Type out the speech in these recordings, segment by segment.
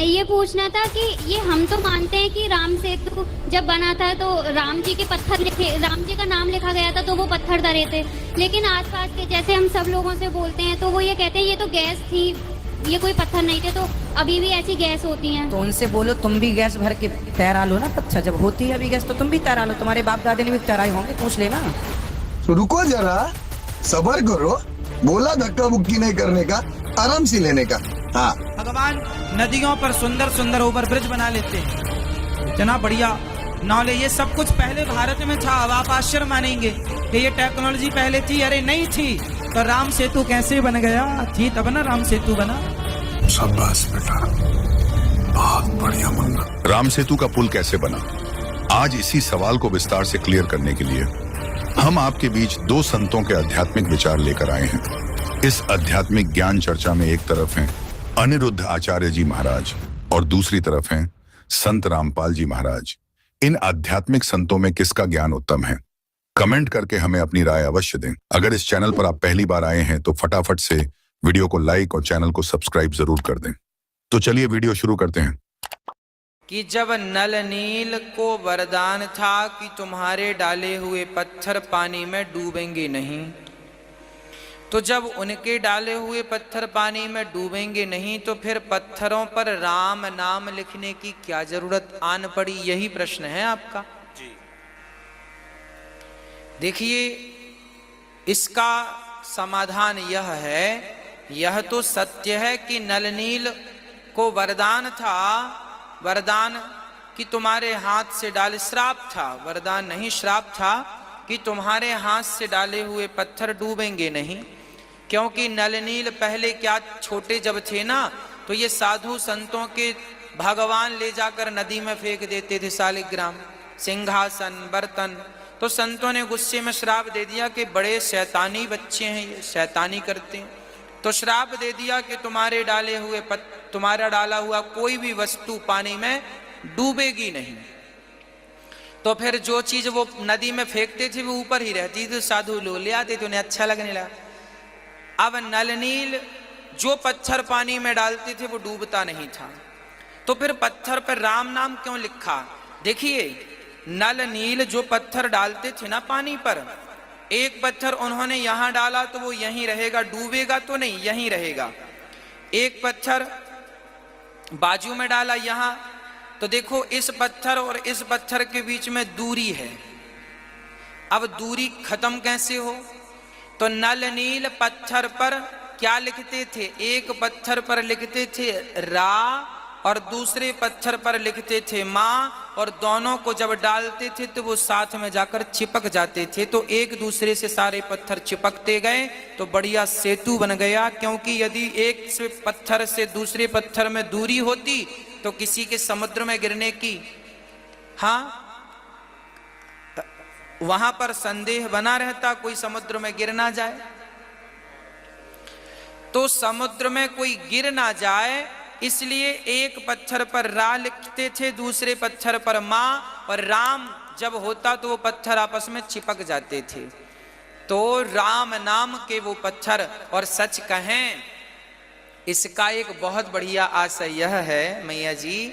ये पूछना था कि ये हम तो मानते हैं कि राम सेतु जब बना था तो राम जी के पत्थर लिखे, राम जी का नाम लिखा गया था तो वो पत्थर धरे थे, लेकिन आसपास के जैसे हम सब लोगों से बोलते हैं तो वो ये कहते हैं ये तो गैस थी, ये कोई पत्थर नहीं थे। तो अभी भी ऐसी गैस होती हैं। तो उनसे बोलो तुम भी गैस भर के तैरा लो ना पत्थर, जब होती है अभी गैस तो तुम भी तैरा लो, तुम्हारे बाप दादे ने भी तैराए होंगे, पूछ लेना। तो रुको जरा, सबर करो, बोला धक्का मुक्की नहीं करने का, आराम से लेने का। हाँ, भगवान नदियों पर सुंदर सुंदर ओवर ब्रिज बना लेते हैं, इतना बढ़िया नॉलेज। ये सब कुछ पहले भारत में था। अब आप आश्चर्य मानेंगे कि ये टेक्नोलॉजी पहले थी, अरे नहीं थी। तो राम सेतु कैसे बन गया? थी तब ना राम सेतु बना। शाबाश बेटा, बहुत बढ़िया मुन्ना। राम सेतु का पुल कैसे बना, आज इसी सवाल को विस्तार से क्लियर करने के लिए हम आपके बीच दो संतों के आध्यात्मिक विचार लेकर आए हैं। इस आध्यात्मिक ज्ञान चर्चा में एक तरफ हैं अनिरुद्ध आचार्य जी महाराज और दूसरी तरफ हैं संत रामपाल जी महाराज। इन आध्यात्मिक संतों में किसका ज्ञान उत्तम है? कमेंट करके हमें अपनी राय अवश्य दें। अगर इस चैनल पर आप पहली बार आए हैं तो फटाफट से वीडियो को लाइक और चैनल को सब्सक्राइब जरूर कर दें। तो चलिए वीडियो शुरू करते हैं। कि जब नल नील को वरदान था कि तुम्हारे डाले हुए पत्थर पानी में डूबेंगे नहीं, तो जब उनके डाले हुए पत्थर पानी में डूबेंगे नहीं तो फिर पत्थरों पर राम नाम लिखने की क्या जरूरत आन पड़ी? यही प्रश्न है आपका जी। देखिए, इसका समाधान यह है, यह तो सत्य है कि नल नील को वरदान था, वरदान कि तुम्हारे हाथ से डाले, श्राप था, वरदान नहीं श्राप था कि तुम्हारे हाथ से डाले हुए पत्थर डूबेंगे नहीं। क्योंकि नल नील पहले क्या छोटे जब थे ना, तो ये साधु संतों के भगवान ले जाकर नदी में फेंक देते थे, शालिग्राम, सिंहासन, बर्तन। तो संतों ने गुस्से में श्राप दे दिया कि बड़े शैतानी बच्चे हैं, ये शैतानी करते हैं। तो श्राप दे दिया कि तुम्हारे डाले हुए तुम्हारा डाला हुआ कोई भी वस्तु पानी में डूबेगी नहीं। तो फिर जो चीज वो नदी में फेंकते थे वो ऊपर ही रहती थी, साधु लोग ले आते थे, उन्हें अच्छा लगने लगा। अब नल नील जो पत्थर पानी में डालते थे वो डूबता नहीं था, तो फिर पत्थर पर राम नाम क्यों लिखा? देखिए, नल नील जो पत्थर डालते थे ना पानी पर, एक पत्थर उन्होंने यहां डाला तो वो यहीं रहेगा, डूबेगा तो नहीं, यहीं रहेगा। एक पत्थर बाजू में डाला यहां, तो देखो इस पत्थर और इस पत्थर के बीच में दूरी है। अब दूरी खत्म कैसे हो? तो नल नील पत्थर पर क्या लिखते थे? एक पत्थर पर लिखते थे रा और दूसरे पत्थर पर लिखते थे माँ, और दोनों को जब डालते थे तो वो साथ में जाकर चिपक जाते थे। तो एक दूसरे से सारे पत्थर चिपकते गए तो बढ़िया सेतु बन गया। क्योंकि यदि एक से पत्थर से दूसरे पत्थर में दूरी होती तो किसी के समुद्र में गिरने की, हाँ, वहां पर संदेह बना रहता, कोई समुद्र में गिर ना जाए। तो समुद्र में कोई गिर ना जाए इसलिए एक पत्थर पर रा लिखते थे, दूसरे पत्थर पर माँ, और राम जब होता तो वो पत्थर आपस में चिपक जाते थे। तो राम नाम के वो पत्थर, और सच कहें इसका एक बहुत बढ़िया आशय यह है मैया जी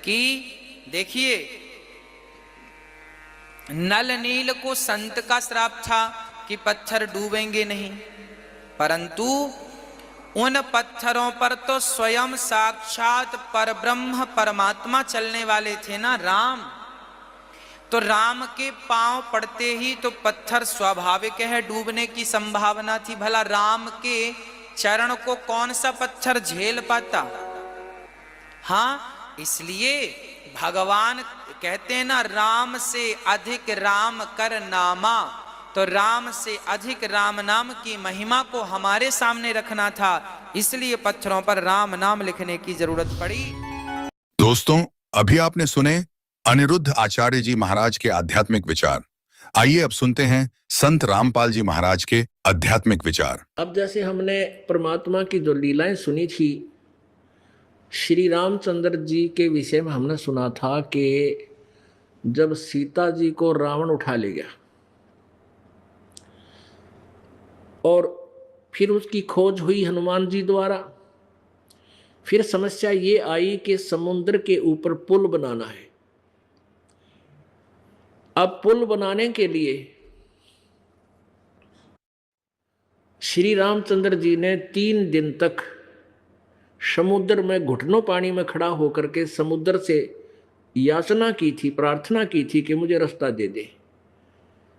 कि देखिए, नल नील को संत का श्राप था कि पत्थर डूबेंगे नहीं, परंतु उन पत्थरों पर तो स्वयं साक्षात परब्रह्म परमात्मा चलने वाले थे ना, राम। तो राम के पांव पड़ते ही तो पत्थर स्वाभाविक है डूबने की संभावना थी। भला राम के चरण को कौन सा पत्थर झेल पाता? हाँ, इसलिए भगवान कहते हैं ना, राम से अधिक राम कर नामा। तो राम से अधिक राम नाम की महिमा को हमारे सामने रखना था, इसलिए पत्थरों पर राम नाम लिखने की जरूरत पड़ी। दोस्तों, अभी आपने सुने अनिरुद्ध आचार्य जी महाराज के आध्यात्मिक विचार। आइए अब सुनते हैं संत रामपाल जी महाराज के आध्यात्मिक विचार। अब जैसे हमने परमात्मा की जो लीलाएं सुनी थी, श्री रामचंद्र जी के विषय में हमने सुना था कि जब सीता जी को रावण उठा ले गया और फिर उसकी खोज हुई हनुमान जी द्वारा, फिर समस्या ये आई कि समुद्र के ऊपर पुल बनाना है। अब पुल बनाने के लिए श्री रामचंद्र जी ने 3 दिन तक समुद्र में घुटनों पानी में खड़ा होकर के समुद्र से याचना की थी, प्रार्थना की थी कि मुझे रास्ता दे दे।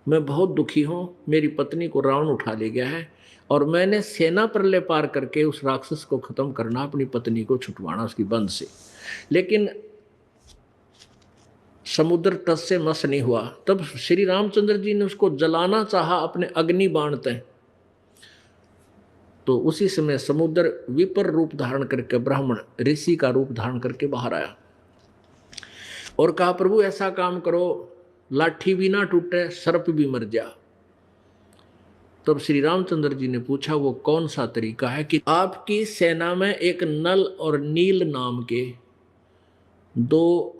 मैं बहुत दुखी हूं, मेरी पत्नी को रावण उठा ले गया है और मैंने सेना प्रलय पार करके उस राक्षस को खत्म करना, अपनी पत्नी को छुटवाना उसकी बंध से। लेकिन समुद्र टस से मस नहीं हुआ। तब श्री रामचंद्र जी ने उसको जलाना चाहा अपने अग्नि बाण से, तो उसी समय समुद्र विपर रूप धारण करके ब्राह्मण ऋषि का रूप धारण करके बाहर आया और कहा, प्रभु ऐसा काम करो, लाठी भी ना टूटे, सर्प भी मर जा। तब श्री रामचंद्र जी ने पूछा, वो कौन सा तरीका है? कि आपकी सेना में एक नल और नील नाम के 2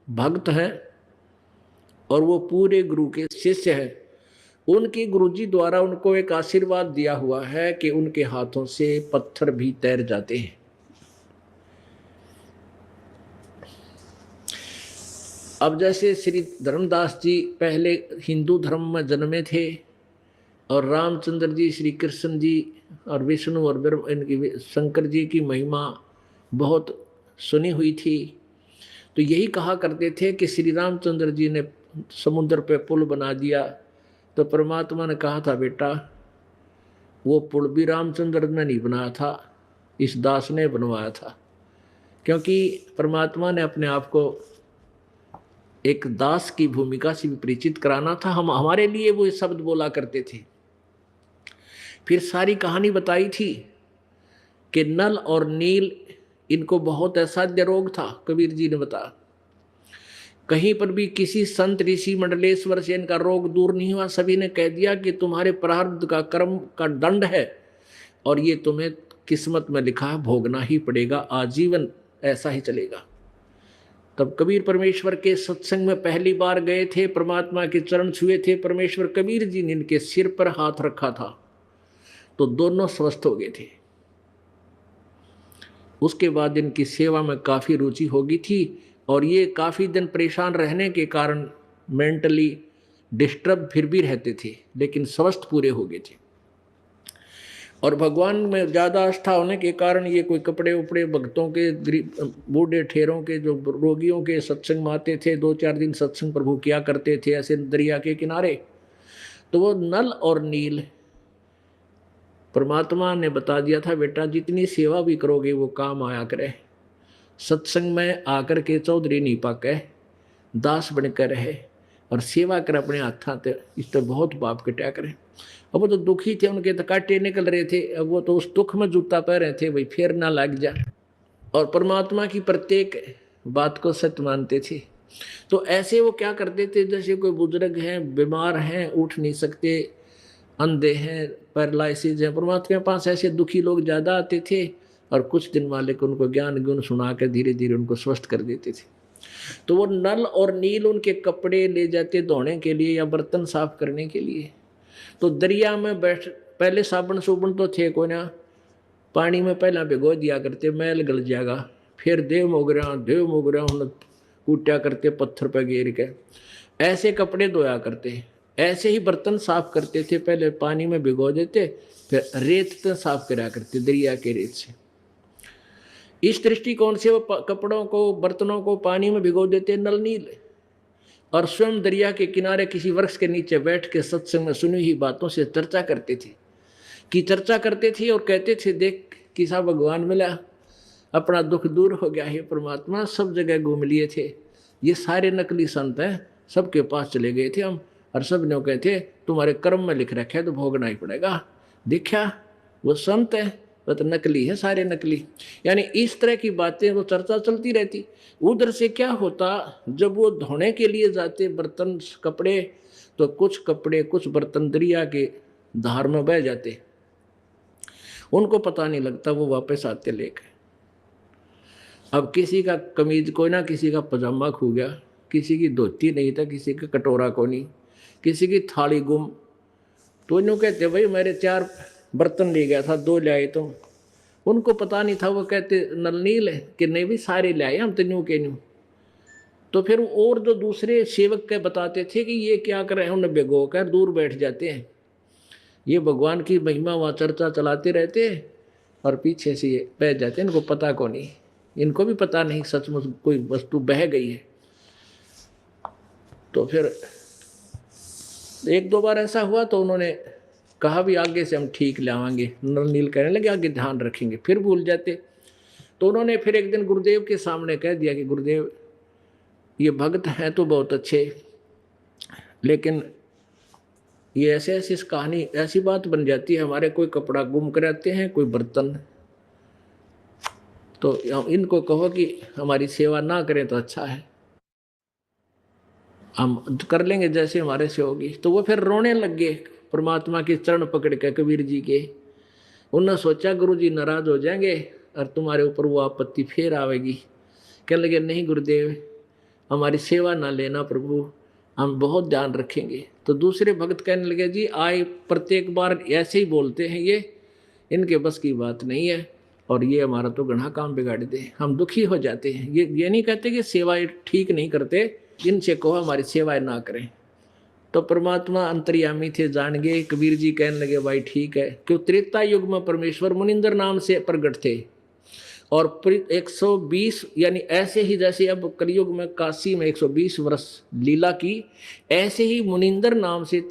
भक्त हैं और वो पूरे गुरु के शिष्य हैं। उनके गुरुजी द्वारा उनको एक आशीर्वाद दिया हुआ है कि उनके हाथों से पत्थर भी तैर जाते हैं। अब जैसे श्री धर्मदास जी पहले हिंदू धर्म में जन्मे थे और रामचंद्र जी, श्री कृष्ण जी और विष्णु और इनकी शंकर जी की महिमा बहुत सुनी हुई थी, तो यही कहा करते थे कि श्री रामचंद्र जी ने समुद्र पे पुल बना दिया। तो परमात्मा ने कहा था, बेटा वो पुल भी रामचंद्र ने नहीं बनाया था, इस दास ने बनवाया था। क्योंकि परमात्मा ने अपने आप को एक दास की भूमिका से भी परिचित कराना था। हमारे लिए वो शब्द बोला करते थे। फिर सारी कहानी बताई थी कि नल और नील इनको बहुत असाध्य रोग था। कबीर जी ने बताया, कहीं पर भी किसी संत ऋषि मंडलेश्वर से इनका रोग दूर नहीं हुआ। सभी ने कह दिया कि तुम्हारे प्रारब्ध का कर्म का दंड है और ये तुम्हें किस्मत में लिखा है, भोगना ही पड़ेगा, आजीवन ऐसा ही चलेगा। तब कबीर परमेश्वर के सत्संग में पहली बार गए थे, परमात्मा के चरण छुए थे। परमेश्वर कबीर जी ने इनके सिर पर हाथ रखा था तो दोनों स्वस्थ हो गए थे। उसके बाद इनकी सेवा में काफ़ी रुचि हो गई थी और ये काफ़ी दिन परेशान रहने के कारण मेंटली डिस्टर्ब फिर भी रहते थे, लेकिन स्वस्थ पूरे हो गए थे। और भगवान में ज़्यादा आस्था होने के कारण ये कोई कपड़े उपड़े भक्तों के, बूढ़े ठेरों के, जो रोगियों के सत्संग में आते थे, 2-4 दिन सत्संग प्रभु किया करते थे ऐसे दरिया के किनारे। तो वो नल और नील परमात्मा ने बता दिया था, बेटा जितनी सेवा भी करोगे वो काम आया करे। सत्संग में आकर के चौधरी नहीं पाके, दास बनकर रहे और सेवा कर अपने हाथा ते, इस तो बहुत बाप कटा करे। अब वो तो दुखी थे, उनके तो कांटे निकल रहे थे। अब वो तो उस दुख में जूता पह रहे थे, भाई फिर ना लग जा। और परमात्मा की प्रत्येक बात को सत्य मानते थे। तो ऐसे वो क्या करते थे, जैसे कोई बुजुर्ग हैं, बीमार हैं, उठ नहीं सकते, अंधे हैं, पैरालिसिस हैं, परमात्मा के पास ऐसे दुखी लोग ज़्यादा आते थे और कुछ दिन मालिक उनको ज्ञान गुण सुना कर धीरे धीरे उनको स्वस्थ कर देते थे। तो वो नल और नील उनके कपड़े ले जाते धोने के लिए या बर्तन साफ करने के लिए। तो दरिया में बैठ, पहले साबुन सूबन तो थे कोई ना, पानी में पहला भिगो दिया करते, मैल गल जाएगा, फिर देव मोगरा कूटा करते पत्थर पर गिर के, ऐसे कपड़े धोया करते। ऐसे ही बर्तन साफ करते थे, पहले पानी में भिगो देते, फिर रेत से साफ करा करते, दरिया के रेत से। इस दृष्टिकोण से वो कपड़ों को, बर्तनों को पानी में भिगो देते नल नील, और स्वयं दरिया के किनारे किसी वृक्ष के नीचे बैठ के सत्संग में सुनी हुई बातों से चर्चा करते थे और कहते थे, देख किसा भगवान मिला, अपना दुख दूर हो गया है। परमात्मा सब जगह घूम लिए थे, ये सारे नकली संत हैं, सबके पास चले गए थे हम, और सब ने कहते तुम्हारे कर्म में लिख रखा है तो भोगना ही पड़ेगा। देखा वो संत है, वो तो नकली है, सारे नकली। यानी इस तरह की बातें वो चर्चा चलती रहती। उधर से क्या होता, जब वो धोने के लिए जाते बर्तन कपड़े, तो कुछ कपड़े कुछ बर्तन दरिया के धार में बह जाते, उनको पता नहीं लगता, वो वापस आते लेके। अब किसी का कमीज कोई ना, किसी का पजामा खो गया, किसी की धोती नहीं था, किसी का कटोरा को नहीं, किसी की थाली गुम, तो इन्हों कहते भाई मेरे 4 बर्तन ले गया था, 2 ले आए तुम। उनको पता नहीं था, वो कहते नलनील है कि नहीं भी सारे ले आए हम तो न्यू के न्यू। तो फिर और जो दूसरे सेवक के बताते थे कि ये क्या कर रहे हैं, उन्हें भिगो कर दूर बैठ जाते हैं, ये भगवान की महिमा वहाँ चर्चा चलाते रहते हैं और पीछे से ये बैठ जाते हैं, इनको पता को नहीं, इनको भी पता नहीं सचमुच कोई वस्तु बह गई है। तो फिर एक दो बार ऐसा हुआ तो उन्होंने कहा भी आगे से हम ठीक लावांगे, नलनील कहने लगे आगे ध्यान रखेंगे, फिर भूल जाते। तो उन्होंने फिर एक दिन गुरुदेव के सामने कह दिया कि गुरुदेव ये भक्त हैं तो बहुत अच्छे, लेकिन ये ऐसे ऐसी कहानी ऐसी बात बन जाती है, हमारे कोई कपड़ा गुम कराते हैं, कोई बर्तन, तो इनको कहो कि हमारी सेवा ना करें तो अच्छा है, हम कर लेंगे जैसे हमारे से होगी। तो वो फिर रोने लग गए परमात्मा के चरण पकड़ के, कबीर जी के। उन्होंने सोचा गुरु जी नाराज हो जाएंगे और तुम्हारे ऊपर वो आपत्ति फिर आवेगी। कहने लगे नहीं गुरुदेव, हमारी सेवा ना लेना प्रभु, हम बहुत ध्यान रखेंगे। तो दूसरे भक्त कहने लगे जी आए प्रत्येक बार ऐसे ही बोलते हैं, ये इनके बस की बात नहीं है और ये हमारा तो घना काम बिगाड़ दे, हम दुखी हो जाते हैं। ये नहीं कहते कि सेवाएं ठीक नहीं करते, इनसे कहो हमारी सेवाएं ना करें। तो परमात्मा अंतर्यामी थे, जान गए। कबीर जी कहने लगे भाई ठीक है, क्यों त्रेता युग में परमेश्वर मुनिंदर नाम से प्रकट थे और 120 यानी ऐसे ही जैसे अब कलयुग में काशी में 120 वर्ष लीला की, ऐसे ही मुनिंदर नाम से